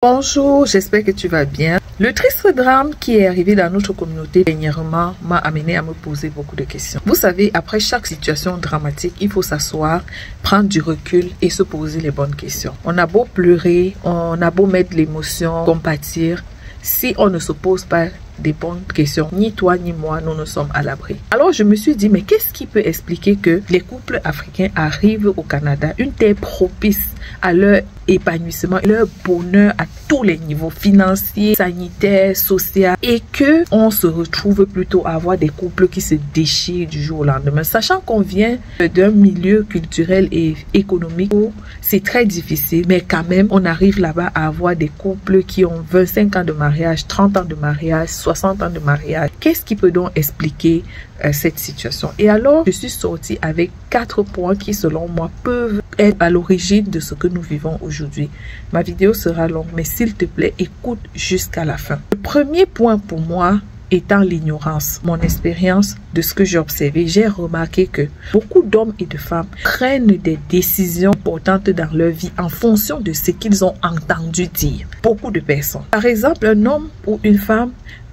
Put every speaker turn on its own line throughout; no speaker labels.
Bonjour, j'espère que tu vas bien. Le triste drame qui est arrivé dans notre communauté dernièrement m'a amené à me poser beaucoup de questions. Vous savez, après chaque situation dramatique, il faut s'asseoir, prendre du recul et se poser les bonnes questions. On a beau pleurer, on a beau mettre l'émotion, compatir, si on ne se pose pas des bonnes questions, ni toi ni moi, nous ne sommes à l'abri. Alors je me suis dit, mais qu'est-ce qui peut expliquer que les couples africains arrivent au Canada, une terre propice à leur épanouissement, leur bonheur à tous les niveaux, financiers, sanitaires, sociaux, et que on se retrouve plutôt à avoir des couples qui se déchirent du jour au lendemain, sachant qu'on vient d'un milieu culturel et économique où c'est très difficile, mais quand même on arrive là-bas à avoir des couples qui ont 25 ans de mariage, 30 ans de mariage, 60 ans de mariage. Qu'est-ce qui peut donc expliquer cette situation? Et alors, je suis sortie avec 4 points qui, selon moi, peuvent être à l'origine de ce que nous vivons aujourd'hui. Ma vidéo sera longue, mais s'il te plaît, écoute jusqu'à la fin. Le premier point pour moi étant l'ignorance. Mon expérience de ce que j'ai observé, j'ai remarqué que beaucoup d'hommes et de femmes prennent des décisions importantes dans leur vie en fonction de ce qu'ils ont entendu dire. Beaucoup de personnes. Par exemple, un homme ou une femme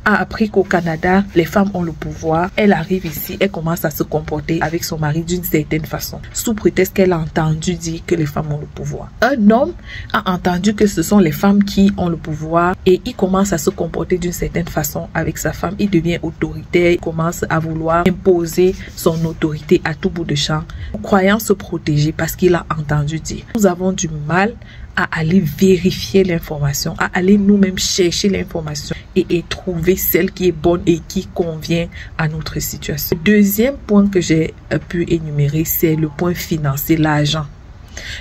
a appris qu'au Canada, les femmes ont le pouvoir. Elle arrive ici, elle commence à se comporter avec son mari d'une certaine façon, sous prétexte qu'elle a entendu dire que les femmes ont le pouvoir. Un homme a entendu que ce sont les femmes qui ont le pouvoir et il commence à se comporter d'une certaine façon avec sa femme. Il devient autoritaire, il commence à vouloir imposer son autorité à tout bout de champ, croyant se protéger parce qu'il a entendu dire. Nous avons du mal à aller vérifier l'information, à aller nous-mêmes chercher l'information et trouver celle qui est bonne et qui convient à notre situation. Le deuxième point que j'ai pu énumérer, c'est le point financier, l'argent.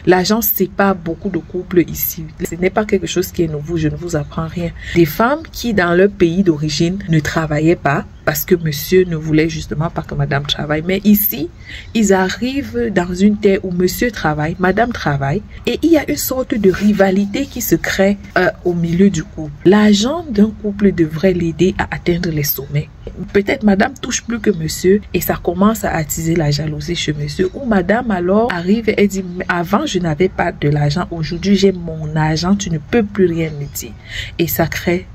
L'argent sépare beaucoup de couples ici. Ce n'est pas quelque chose qui est nouveau, je ne vous apprends rien. Des femmes qui, dans leur pays d'origine, ne travaillaient pas parce que monsieur ne voulait justement pas que madame travaille. Mais ici, ils arrivent dans une terre où monsieur travaille, madame travaille, et il y a une sorte de rivalité qui se crée au milieu du couple. L'argent d'un couple devrait l'aider à atteindre les sommets. Peut-être madame touche plus que monsieur et ça commence à attiser la jalousie chez monsieur. Ou madame alors arrive et dit, avant je n'avais pas de l'argent, aujourd'hui j'ai mon argent, tu ne peux plus rien me dire. Et ça crée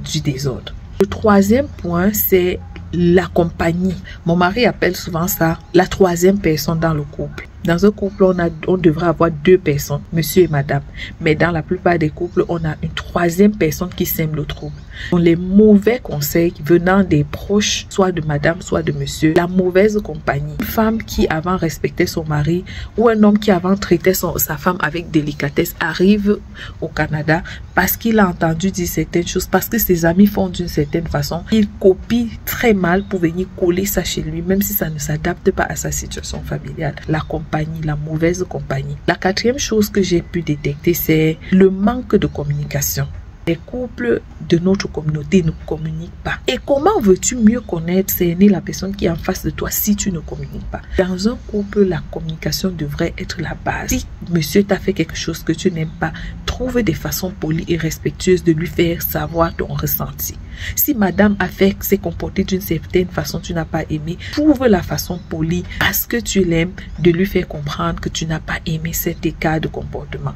du désordre. Le troisième point, c'est la compagnie. Mon mari appelle souvent ça la troisième personne dans le couple. Dans un couple, on devrait avoir 2 personnes, monsieur et madame. Mais dans la plupart des couples, on a une troisième personne qui sème le trouble. Les mauvais conseils venant des proches, soit de madame, soit de monsieur, la mauvaise compagnie. Une femme qui avant respectait son mari ou un homme qui avant traitait sa femme avec délicatesse arrive au Canada parce qu'il a entendu dire certaines choses, parce que ses amis font d'une certaine façon. Il copie très mal pour venir coller ça chez lui, même si ça ne s'adapte pas à sa situation familiale. La compagnie, la mauvaise compagnie. La 4e chose que j'ai pu détecter, c'est le manque de communication. Les couples de notre communauté ne communiquent pas. Et comment veux-tu mieux connaître, cerner la personne qui est en face de toi si tu ne communiques pas? Dans un couple, la communication devrait être la base. Si monsieur t'a fait quelque chose que tu n'aimes pas, trouve des façons polies et respectueuses de lui faire savoir ton ressenti. Si madame s'est comportée d'une certaine façon, tu n'as pas aimé, trouve la façon polie parce que tu l'aimes de lui faire comprendre que tu n'as pas aimé cet écart de comportement.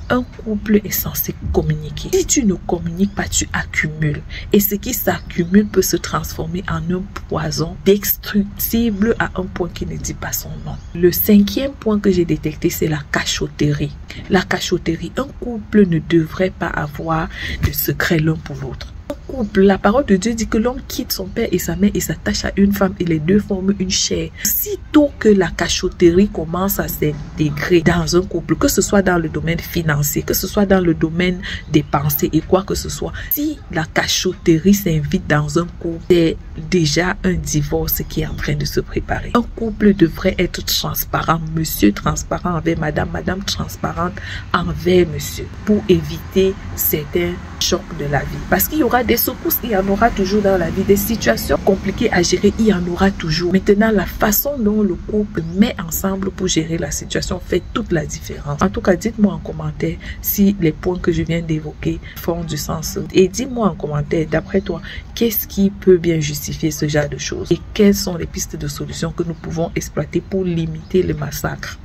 Un couple est censé communiquer. Si tu ne communiques pas, tu accumules. Et ce qui s'accumule peut se transformer en un poison destructible à un point qui ne dit pas son nom. Le 5e point que j'ai détecté, c'est la cachotterie. La cachotterie. Un couple ne devrait pas avoir de secret l'un pour l'autre. Couple, la parole de Dieu dit que l'homme quitte son père et sa mère et s'attache à une femme et les deux forment une chair. Sitôt que la cachotterie commence à s'intégrer dans un couple, que ce soit dans le domaine financier, que ce soit dans le domaine des pensées et quoi que ce soit, si la cachotterie s'invite dans un couple, c'est déjà un divorce qui est en train de se préparer. Un couple devrait être transparent, monsieur transparent envers madame, madame transparente envers monsieur, pour éviter certains chocs de la vie. Parce qu'il y aura des secousses, il y en aura toujours dans la vie. Des situations compliquées à gérer, il y en aura toujours. Maintenant, la façon dont le couple met ensemble pour gérer la situation fait toute la différence. En tout cas, dites-moi en commentaire si les points que je viens d'évoquer font du sens. Et dis-moi en commentaire, d'après toi, qu'est-ce qui peut bien justifier ce genre de choses? Et quelles sont les pistes de solutions que nous pouvons exploiter pour limiter le massacre?